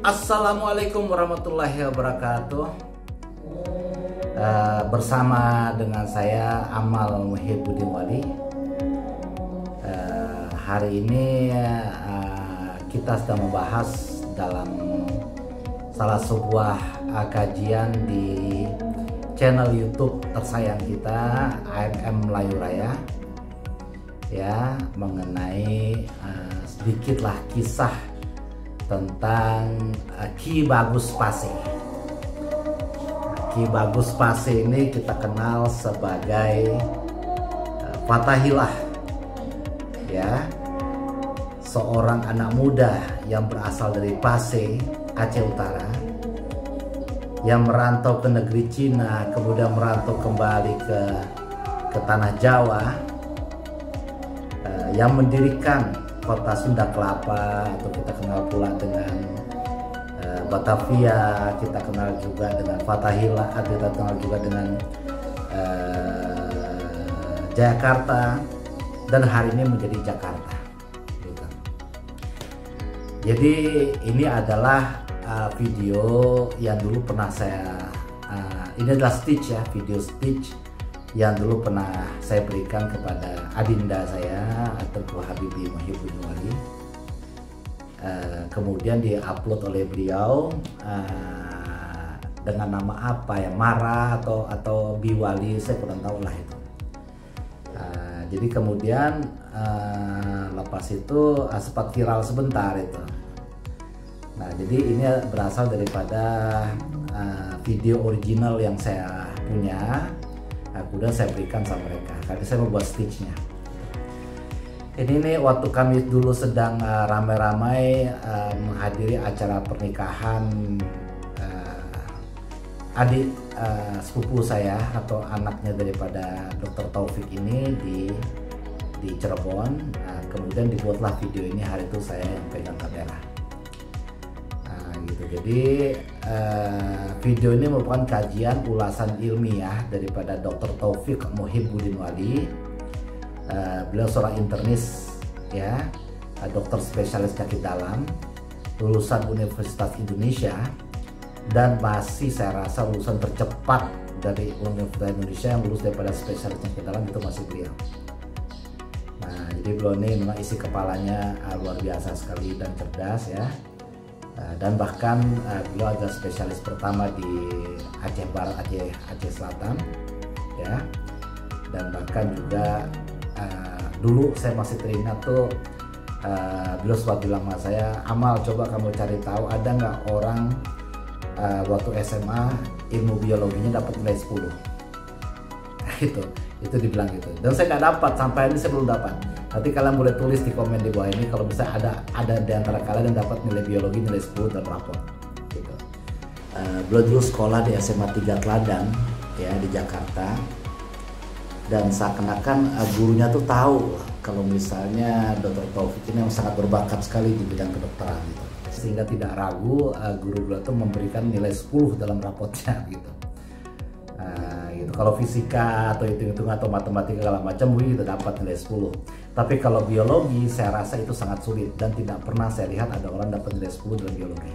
Assalamualaikum warahmatullahi wabarakatuh. Bersama dengan saya Amal Muhibbuddin Wali. Hari ini kita sedang membahas dalam salah sebuah kajian di channel YouTube tersayang kita, AMM Melayu Raya, ya, mengenai sedikitlah kisah tentang Ki Bagus Pase. Ki Bagus Pase ini kita kenal sebagai Fathahilah, ya, seorang anak muda yang berasal dari Pase, Aceh Utara, yang merantau ke negeri Cina, kemudian merantau kembali ke tanah Jawa, yang mendirikan kota Sunda Kelapa, atau kita kenal pula dengan Batavia, kita kenal juga dengan Fathahilah, kita kenal juga dengan Jakarta, dan hari ini menjadi Jakarta, gitu. Jadi ini adalah video yang dulu pernah ini adalah stitch, ya, video stitch yang dulu pernah saya berikan kepada adinda saya, Tuku Habibie Muhibbuddin Wali. Kemudian diupload oleh beliau dengan nama apa ya, Mara atau Biwali, saya kurang tahu lah itu. Jadi kemudian lepas itu sempat viral sebentar itu. Nah, jadi ini berasal daripada video original yang saya punya. Kemudian saya berikan sama mereka, karena saya membuat stitchnya. Ini nih waktu kami dulu sedang ramai-ramai menghadiri acara pernikahan adik sepupu saya atau anaknya daripada Dr. Taufik ini di Cirebon. Kemudian dibuatlah video ini, hari itu saya yang pegang kamera. Gitu. Jadi video ini merupakan kajian ulasan ilmiah daripada Dr. Taufik Muhibbuddin Wali. Beliau seorang internis, ya, dokter spesialis penyakit dalam, lulusan Universitas Indonesia, dan masih saya rasa lulusan tercepat dari Universitas Indonesia yang lulus daripada spesialis penyakit dalam itu masih beliau. Nah, jadi beliau ini memang isi kepalanya luar biasa sekali dan cerdas, ya. Dan bahkan beliau adalah spesialis pertama di Aceh Barat, Aceh Selatan, ya. Dan bahkan juga dulu saya masih teringat tuh beliau sempat bilang sama saya, Amal, coba kamu cari tahu ada nggak orang waktu SMA ilmu biologinya dapat nilai 10. Itu dibilang gitu. Dan saya nggak dapat, sampai ini saya belum dapat. Nanti kalian boleh tulis di komen di bawah ini kalau bisa ada di antara kalian yang dapat nilai biologi nilai 10 dalam rapor, gitu. Beliau dulu sekolah di SMA 3 Teladan, ya, di Jakarta, dan seakan-akan gurunya tuh tahu kalau misalnya Dr. Taufik ini yang sangat berbakat sekali di bidang kedokteran, gitu. Sehingga tidak ragu guru beliau tuh memberikan nilai 10 dalam rapotnya, gitu. Gitu. Kalau fisika atau hitung-hitung atau matematika segala macam mungkin kita dapat nilai 10. Tapi kalau biologi saya rasa itu sangat sulit, dan tidak pernah saya lihat ada orang dapat nilai 10 dalam biologi.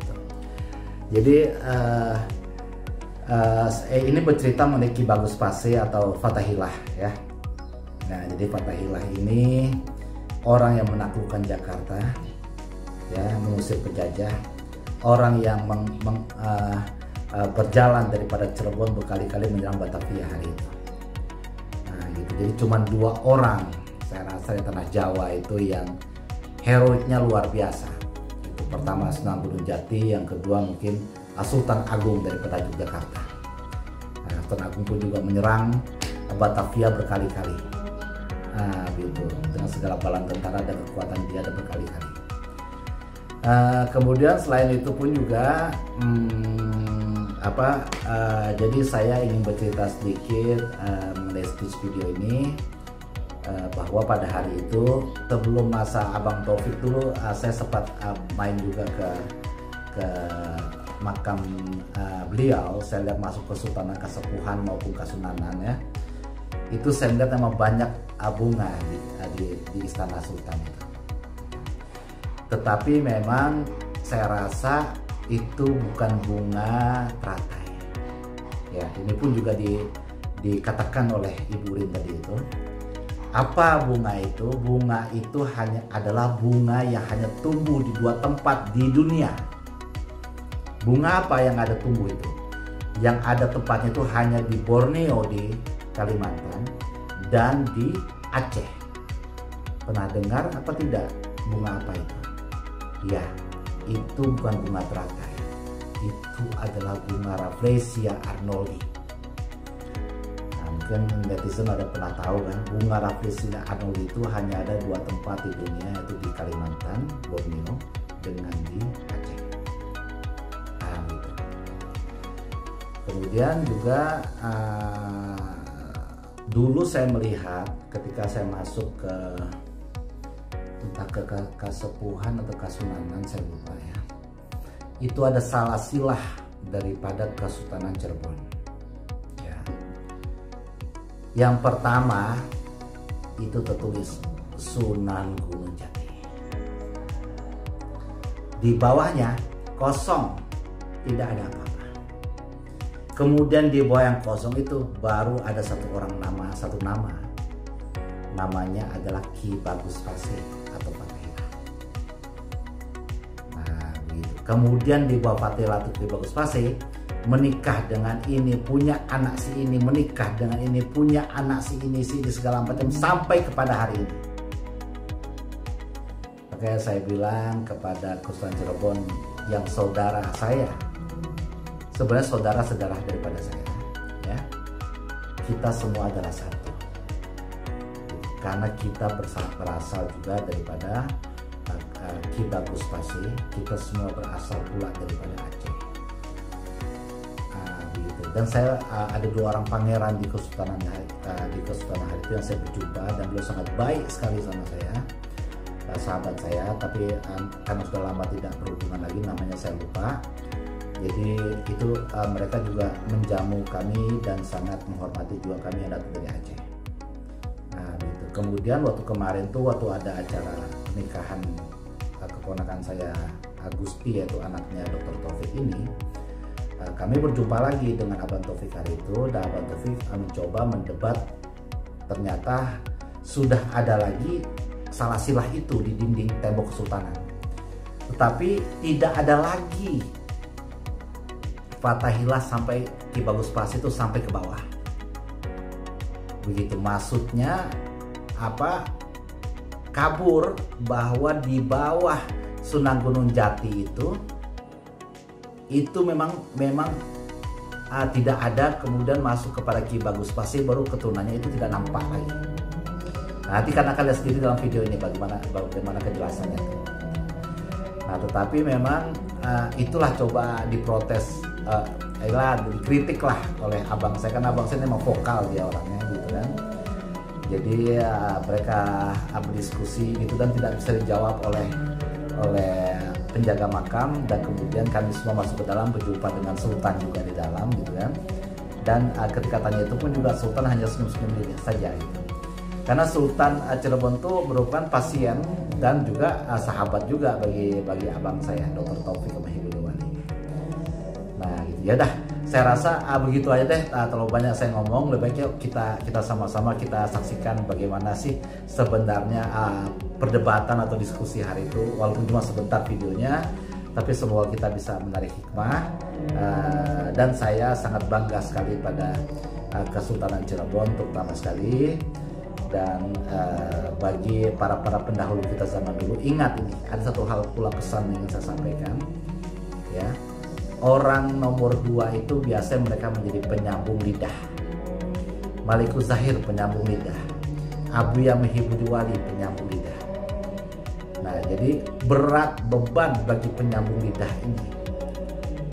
Gitu. Jadi ini bercerita mengenai Ki Bagus Pase atau Fathahilah, ya. Nah, jadi Fathahilah ini orang yang menaklukkan Jakarta, ya, mengusir penjajah, orang yang berjalan daripada Cirebon berkali-kali menyerang Batavia hari itu. Nah, gitu. Jadi cuma 2 orang saya rasa di tanah Jawa itu yang heroiknya luar biasa. Itu pertama Sunan Gunung Jati, yang kedua mungkin Sultan Agung daripada Yogyakarta. Nah, Sultan Agung pun juga menyerang Batavia berkali-kali. Nah, gitu. Dengan segala bala tentara dan kekuatan dia ada berkali-kali. Kemudian selain itu pun juga jadi saya ingin bercerita sedikit mengenai stitch video ini, bahwa pada hari itu sebelum masa Abang Taufik dulu saya sempat main juga ke makam beliau. Saya lihat masuk ke Sultanan Kasepuhan maupun Kasunanan, ya. Itu saya lihat memang banyak bunga di Istana Sultan itu. Tetapi memang saya rasa itu bukan bunga teratai. Ya, ini pun juga dikatakan oleh Ibu Rin tadi itu. Apa bunga itu? Bunga itu adalah bunga yang hanya tumbuh di 2 tempat di dunia. Bunga apa yang ada tumbuh itu? Yang ada tempatnya itu hanya di Borneo di Kalimantan dan di Aceh. Pernah dengar apa tidak bunga apa itu? Ya, itu bukan bunga teratai. Itu adalah bunga Rafflesia arnoldii. Mungkin netizen ada pernah tahu kan, bunga Rafflesia arnoldii itu hanya ada 2 tempat di dunia, yaitu di Kalimantan, Borneo, dengan di Aceh. Nah, gitu. Kemudian juga dulu saya melihat ketika saya masuk ke entah ke kasepuhan atau kasunanan, saya lupa ya, itu ada salah silah daripada Kesultanan Cirebon. Yang pertama itu tertulis Sunan Gunung Jati. Di bawahnya kosong, tidak ada apa-apa. Kemudian di bawah yang kosong itu baru ada satu nama. Namanya adalah Ki Bagus Pasir atau Fatihillah. Nah, begitu. Kemudian di bawah Fatihillah atau Ki Bagus Pasir menikah dengan ini, punya anak si ini, menikah dengan ini, punya anak si ini segala macam sampai kepada hari ini. Makanya saya bilang kepada Kesultanan Cirebon yang saudara saya, sebenarnya saudara-saudara daripada saya, ya, kita semua adalah satu. Karena kita berasal juga daripada Ki Bagus Pasir, kita semua berasal pula daripada Aceh. Dan saya ada 2 orang pangeran di Kesultanan hari itu yang saya berjumpa, dan beliau sangat baik sekali sama saya, sahabat saya, tapi karena sudah lama tidak berhubungan lagi, namanya saya lupa. Jadi itu mereka juga menjamu kami dan sangat menghormati juga kami yang datang dari Aceh. Nah, gitu. Kemudian waktu kemarin tuh, waktu ada acara pernikahan keponakan saya Agusti, yaitu anaknya Dr. Taufik ini, kami berjumpa lagi dengan Abang Taufik hari itu, dan Abang Taufik mencoba mendebat. Ternyata sudah ada lagi salah silah itu di dinding tembok kesultanan, tetapi tidak ada lagi Fatihillah sampai Ki Bagus Pasir itu sampai ke bawah. Begitu, maksudnya apa? Kabur bahwa di bawah Sunan Gunung Jati itu memang tidak ada, kemudian masuk kepada Ki Bagus Pasir, baru keturunannya itu tidak nampak lagi. Nah, nanti kan akan lihat sendiri dalam video ini bagaimana kejelasannya. Nah, tetapi memang itulah coba diprotes, dikritik lah oleh abang saya, karena abang saya memang vokal dia orangnya gitu kan. Jadi mereka berdiskusi gitu dan tidak bisa dijawab oleh penjaga makam, dan kemudian kami semua masuk ke dalam, berjumpa dengan Sultan juga di dalam gitu kan. Dan ketika tanya itu pun juga Sultan hanya senyum-senyum saja gitu. Karena Sultan Cirebon itu merupakan pasien dan juga sahabat juga bagi abang saya, Dr. Taufik Mahibudin. Nah gitu ya dah, saya rasa begitu aja deh, terlalu banyak saya ngomong, lebih baik kita sama-sama kita saksikan bagaimana sih sebenarnya perdebatan atau diskusi hari itu, walaupun cuma sebentar videonya, tapi semoga kita bisa menarik hikmah. Dan saya sangat bangga sekali pada Kesultanan Cirebon terutama sekali. Dan bagi para pendahulu kita zaman dulu, ingat ini, ada satu hal pula pesan yang ingin saya sampaikan ya. Orang nomor 2 itu biasanya mereka menjadi penyambung lidah. Malikus Zahir penyambung lidah, Abuya Mahibudi Wali penyambung lidah. Nah, jadi berat beban bagi penyambung lidah ini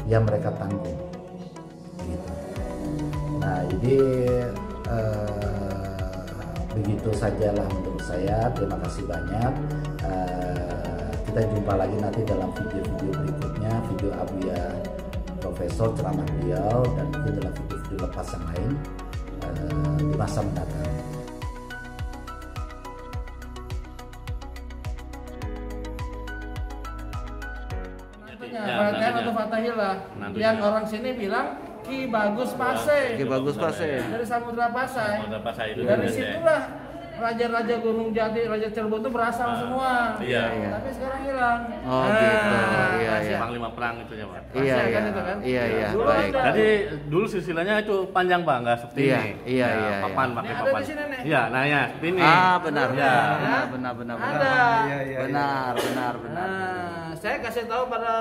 yang mereka tanggung gitu. Nah, jadi begitu sajalah menurut saya. Terima kasih banyak. Kita jumpa lagi nanti dalam video-video berikutnya, video Abuya Profesor, ceramah beliau, dan mungkin dalam video-video lepas yang lain di masa mendatang. Fathahillah. Yang orang sini bilang Ki Bagus Pasai. Ki Bagus Pasai. Dari Samudra Pasai. Samudra Pasai itu. Dari situlah raja-raja Gunung Jati, Raja Cirebon itu berasal semua. Iya. Tapi sekarang hilang. Oh gitu. Iya iya. Panglima perang itu ya Pak. Iya Kan iya. itu kan? Iya iya. Dulu Baik. ada. Jadi dulu silsilahnya itu panjang Pak, nggak seperti Iya, ini. iya, Ya, iya, papan iya. pakai Ini ada papan. di sini, Nek. Iya, nah ya seperti ini. Ah benar. Ya. Benar benar. Ada. Benar benar benar. Nah, saya kasih tahu pada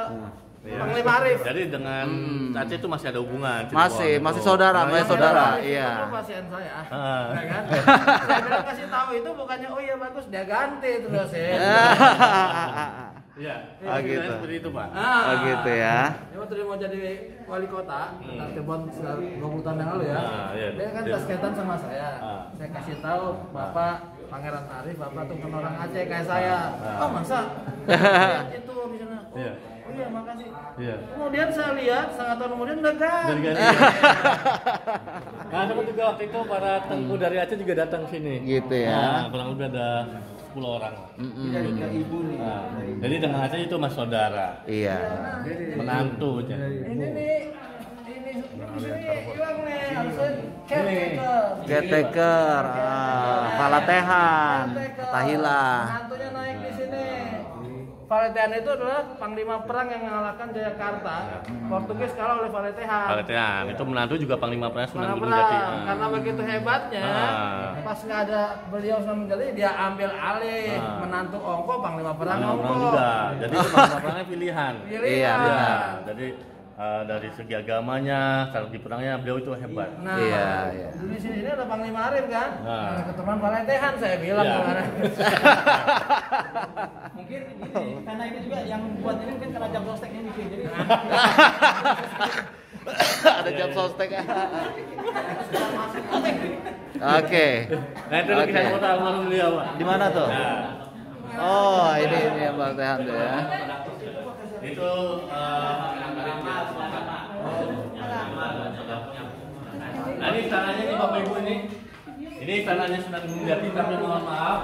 Panglima Arif. Jadi dengan Aceh itu masih ada hubungan. Masih saudara, masih saudara. Iya. Itu pasien saya. Ah. Ya kan? Saya bilang kasih tahu itu bukannya oh iya bagus dia ganti terus ya. Iya. Oh, gitu. Seperti itu Pak. Oh gitu ya. Dia waktu dia mau jadi wali kota, telepon 20 tahun yang lalu ya. Iya. Dia kan tasketan sama saya. Ah. Saya kasih tahu Bapak Pangeran Arif, Bapak tuh kan orang Aceh kayak saya. Oh masa? Lihat itu di sana. Iya. Oh iya makasih. Iya. Kemudian saya lihat setengah tahun kemudian udah ganti. Dari ganti. Nah, seperti juga waktu itu para tengku dari Aceh juga datang sini. Gitu ya. Nah, kurang lebih ada 10 orang. Nah, jadi dengan Aceh itu mas saudara, Iya. menantu. Ini nih, ini hilang nih, harusnya caretaker. Caretaker, Falatehan, Tahilah. Menantunya naik di sini. Falatehan itu adalah panglima perang yang mengalahkan Jayakarta. Portugis kalah oleh Falatehan. Kaletean, itu menantu juga panglima perang Sunan Panglima Gunung Jati. perang. Karena begitu hebatnya, pas nggak ada beliau Sunan Gunung Jati, dia ambil alih menantu Ongko, panglima perang Panglima Ongko. perang juga. Jadi itu panglima perangnya pilihan. Iya, Iya, jadi dari segi agamanya, strategi perangnya beliau itu hebat. Nah, Iya, iya. di sini ada Panglima Arif kan? Nah. Nah, keturunan Falatehan saya bilang Iya. kemarin. Mungkin ini karena ini juga yang buat ini mungkin karena jam sosteknya bikin jadi Ada jam sostek. Oke. Nah itu lukisan foto almarhum beliau Pak. Di mana tuh? Nah, Oh, ini yang Falatehan tuh ya. itu nah ini istananya nih Bapak Ibu ini. Ini istananya Sunan Gunung Jati, tapi mohon maaf